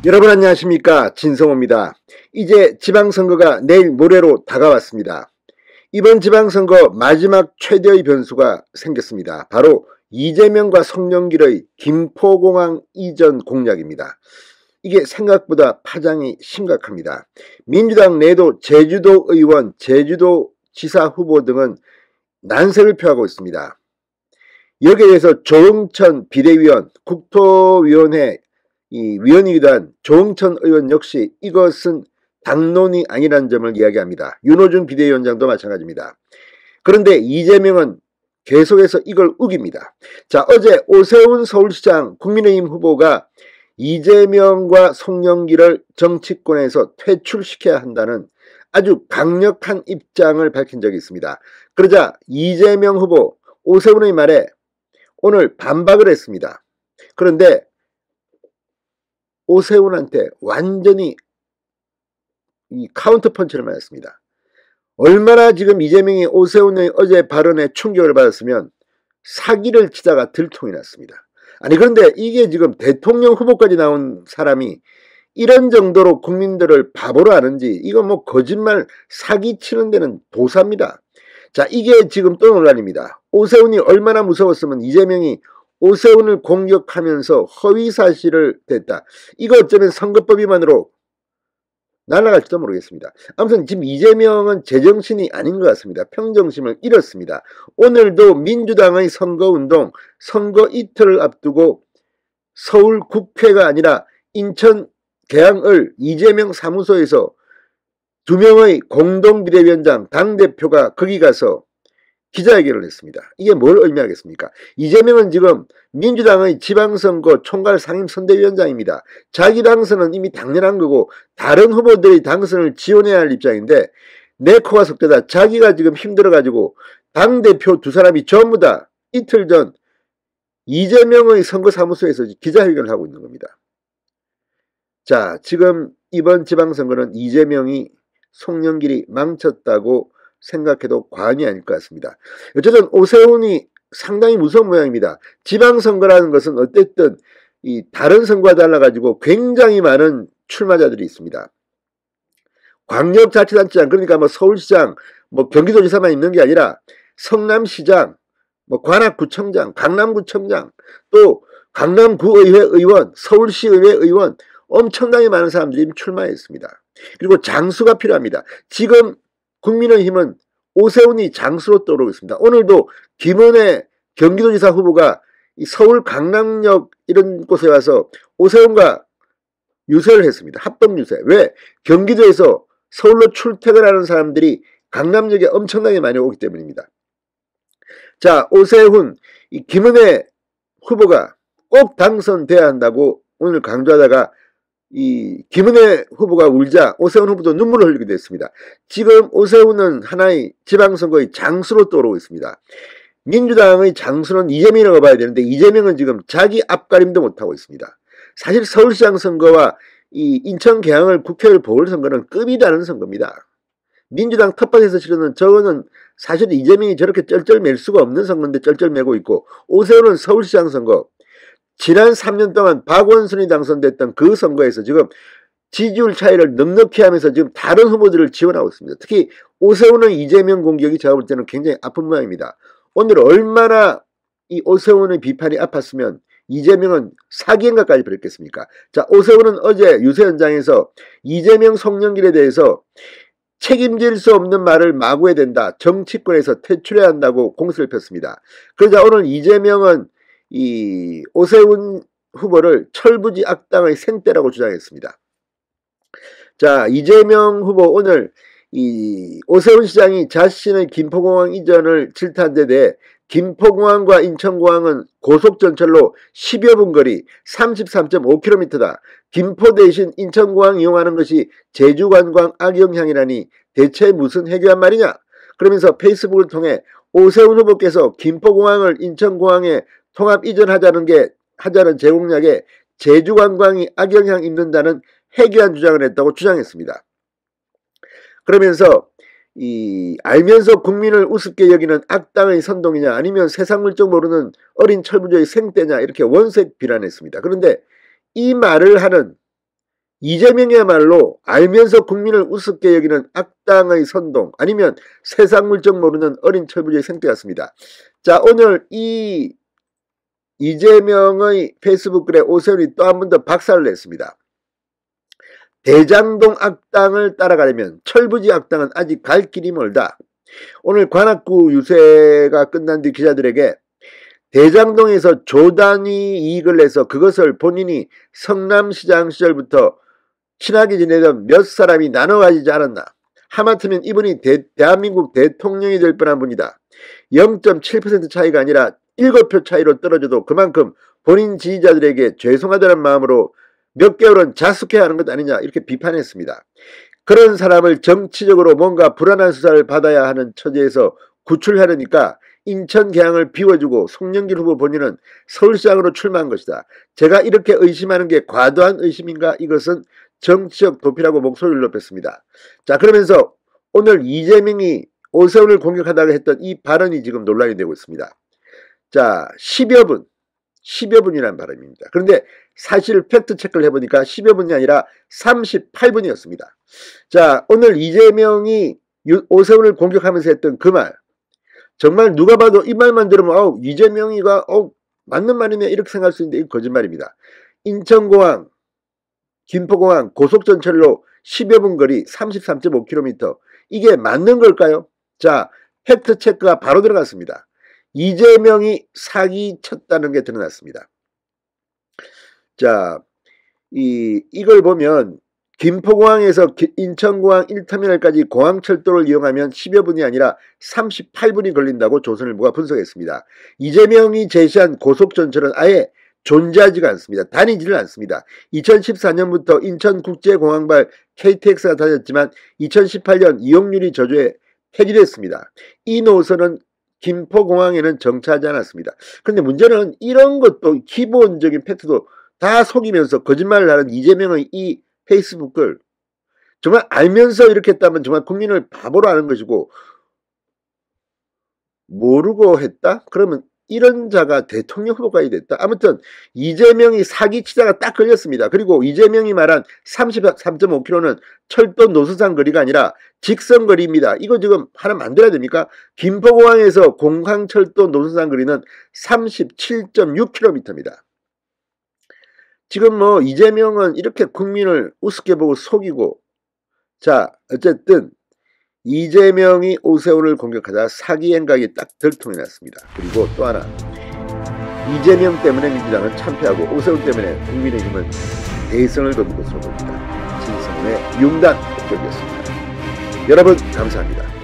여러분 안녕하십니까, 진성호입니다. 이제 지방선거가 내일 모레로 다가왔습니다. 이번 지방선거 마지막 최대의 변수가 생겼습니다. 바로 이재명과 송영길의 김포공항 이전 공약입니다. 이게 생각보다 파장이 심각합니다. 민주당 내도 제주도 의원, 제주도지사 후보 등은 난색을 표하고 있습니다. 여기에 대해서 조응천 비대위원, 국토위원회 위원이기도 한 조응천 의원 역시 이것은 당론이 아니라는 점을 이야기합니다. 윤호중 비대위원장도 마찬가지입니다. 그런데 이재명은 계속해서 이걸 우깁니다. 자, 어제 오세훈 서울시장 국민의힘 후보가 이재명과 송영길을 정치권에서 퇴출시켜야 한다는 아주 강력한 입장을 밝힌 적이 있습니다. 그러자 이재명 후보 오세훈의 말에 오늘 반박을 했습니다. 그런데 오세훈한테 완전히 이 카운터 펀치를 맞았습니다. 얼마나 지금 이재명이 오세훈의 어제 발언에 충격을 받았으면 사기를 치다가 들통이 났습니다. 아니 그런데 이게 지금 대통령 후보까지 나온 사람이 이런 정도로 국민들을 바보로 아는지 이거 뭐 거짓말 사기 치는 데는 도사입니다. 자, 이게 지금 또 논란입니다. 오세훈이 얼마나 무서웠으면 이재명이 오세훈을 공격하면서 허위사실을 댔다. 이거 어쩌면 선거법 위반으로 날아갈지도 모르겠습니다. 아무튼 지금 이재명은 제정신이 아닌 것 같습니다. 평정심을 잃었습니다. 오늘도 민주당의 선거운동, 선거 이틀을 앞두고 서울 국회가 아니라 인천 계양을 이재명 사무소에서 2명의 공동비대위원장, 당대표가 거기 가서 기자회견을 했습니다. 이게 뭘 의미하겠습니까? 이재명은 지금 민주당의 지방선거 총괄 상임선대위원장입니다. 자기 당선은 이미 당연한 거고 다른 후보들의 당선을 지원해야 할 입장인데 내 코가 석대다. 자기가 지금 힘들어가지고 당대표 2사람이 전부 다 이틀 전 이재명의 선거사무소에서 기자회견을 하고 있는 겁니다. 자, 지금 이번 지방선거는 이재명이 송영길이 망쳤다고 생각해도 과언이 아닐 것 같습니다. 어쨌든 오세훈이 상당히 무서운 모양입니다. 지방선거라는 것은 어쨌든 이 다른 선거와 달라가지고 굉장히 많은 출마자들이 있습니다. 광역자치단체장, 그러니까 뭐 서울시장, 뭐 경기도지사만 있는 게 아니라 성남시장, 뭐 관악구청장, 강남구청장, 또 강남구의회 의원, 서울시의회 의원, 엄청나게 많은 사람들이 출마했습니다. 그리고 장수가 필요합니다. 지금 국민의힘은 오세훈이 장수로 떠오르고 있습니다. 오늘도 김은혜 경기도지사 후보가 이 서울 강남역 이런 곳에 와서 오세훈과 유세를 했습니다. 합동 유세. 왜? 경기도에서 서울로 출퇴근하는 사람들이 강남역에 엄청나게 많이 오기 때문입니다. 자, 오세훈, 이 김은혜 후보가 꼭 당선돼야 한다고 오늘 강조하다가 이 김은혜 후보가 울자 오세훈 후보도 눈물을 흘리게 됐습니다. 지금 오세훈은 하나의 지방선거의 장수로 떠오르고 있습니다. 민주당의 장수는 이재명이라고 봐야 되는데 이재명은 지금 자기 앞가림도 못하고 있습니다. 사실 서울시장 선거와 이 인천 계양을 국회를 보궐선거는 급이 다른 선거입니다. 민주당 텃밭에서 치르는 저거는 사실 이재명이 저렇게 쩔쩔 맬 수가 없는 선거인데 쩔쩔 매고 있고 오세훈은 서울시장 선거 지난 3년 동안 박원순이 당선됐던 그 선거에서 지금 지지율 차이를 넉넉히 하면서 지금 다른 후보들을 지원하고 있습니다. 특히 오세훈은 이재명 공격이 제가 볼 때는 굉장히 아픈 모양입니다. 오늘 얼마나 이 오세훈의 비판이 아팠으면 이재명은 사기행각까지 벌였겠습니까? 자, 오세훈은 어제 유세 현장에서 이재명 송영길에 대해서 책임질 수 없는 말을 마구 해야 된다. 정치권에서 퇴출해야 한다고 공세를 폈습니다. 그러자 오늘 이재명은 이 오세훈 후보를 철부지 악당의 생떼라고 주장했습니다. 자, 이재명 후보 오늘 이 오세훈 시장이 자신의 김포공항 이전을 질타한 데 대해 김포공항과 인천공항은 고속전철로 10여 분 거리 33.5km다. 김포 대신 인천공항 이용하는 것이 제주관광 악영향이라니 대체 무슨 해괴한 말이냐? 그러면서 페이스북을 통해 오세훈 후보께서 김포공항을 인천공항에 통합 이전하자는 제공약에 제주관광이 악영향 입는다는 해괴한 주장을 했다고 주장했습니다. 그러면서 알면서 국민을 우습게 여기는 악당의 선동이냐 아니면 세상 물정 모르는 어린 철부지의 생떼냐 이렇게 원색 비난했습니다. 그런데 이 말을 하는 이재명이야말로 알면서 국민을 우습게 여기는 악당의 선동, 아니면 세상 물정 모르는 어린 철부지의 생태였습니다. 자, 오늘 이 이재명의 페이스북 글에 오세훈이 또 한 번 더 박살을 냈습니다. 대장동 악당을 따라가려면 철부지 악당은 아직 갈 길이 멀다. 오늘 관악구 유세가 끝난 뒤 기자들에게 대장동에서 조단위 이익을 내서 그것을 본인이 성남시장 시절부터 친하게 지내던 몇 사람이 나눠 가지지 않았나. 하마터면 이분이 대한민국 대통령이 될 뻔한 분이다. 0.7% 차이가 아니라 7표 차이로 떨어져도 그만큼 본인 지지자들에게 죄송하다는 마음으로 몇 개월은 자숙해야 하는 것 아니냐, 이렇게 비판했습니다. 그런 사람을 정치적으로 뭔가 불안한 수사를 받아야 하는 처지에서 구출하려니까 인천 계양을 비워주고 송영길 후보 본인은 서울시장으로 출마한 것이다. 제가 이렇게 의심하는 게 과도한 의심인가? 이것은 정치적 도피라고 목소리를 높였습니다. 자, 그러면서 오늘 이재명이 오세훈을 공격하다가 했던 이 발언이 지금 논란이 되고 있습니다. 자, 10여 분이라는 발언입니다. 그런데 사실 팩트 체크를 해보니까 10여 분이 아니라 38분이었습니다. 자, 오늘 이재명이 오세훈을 공격하면서 했던 그 말, 정말 누가 봐도 이 말만 들으면 이재명이가 맞는 말이네 이렇게 생각할 수 있는데 이거 거짓말입니다. 인천공항, 김포공항 고속전철로 10여 분 거리 33.5km, 이게 맞는 걸까요? 자, 팩트 체크가 바로 들어갔습니다. 이재명이 사기쳤다는 게 드러났습니다. 자, 이걸 보면 김포공항에서 인천공항 1터미널까지 공항철도를 이용하면 10여 분이 아니라 38분이 걸린다고 조선일보가 분석했습니다. 이재명이 제시한 고속전철은 아예 존재하지가 않습니다. 다니지를 않습니다. 2014년부터 인천국제공항발 KTX가 다녔지만 2018년 이용률이 저조해 폐지됐습니다. 이 노선은 김포공항에는 정차하지 않았습니다. 그런데 문제는 이런 것도 기본적인 팩트도 다 속이면서 거짓말을 하는 이재명의 이 페이스북을 정말 알면서 이렇게 했다면 정말 국민을 바보로 하는 것이고, 모르고 했다? 그러면 이런 자가 대통령 후보까지 됐다. 아무튼 이재명이 사기치다가 딱 걸렸습니다. 그리고 이재명이 말한 33.5km는 철도 노선상 거리가 아니라 직선 거리입니다. 이거 지금 하나 만들어야 됩니까? 김포공항에서 공항철도 노선상 거리는 37.6km입니다. 지금 이재명은 이렇게 국민을 우습게 보고 속이고, 자, 어쨌든 이재명이 오세훈을 공격하다 사기 행각이 딱 들통이 났습니다. 그리고 또 하나, 이재명 때문에 민주당은 참패하고 오세훈 때문에 국민의힘은 대선을 거둔 것으로 봅니다. 진성의 융단 폭격이었습니다. 여러분 감사합니다.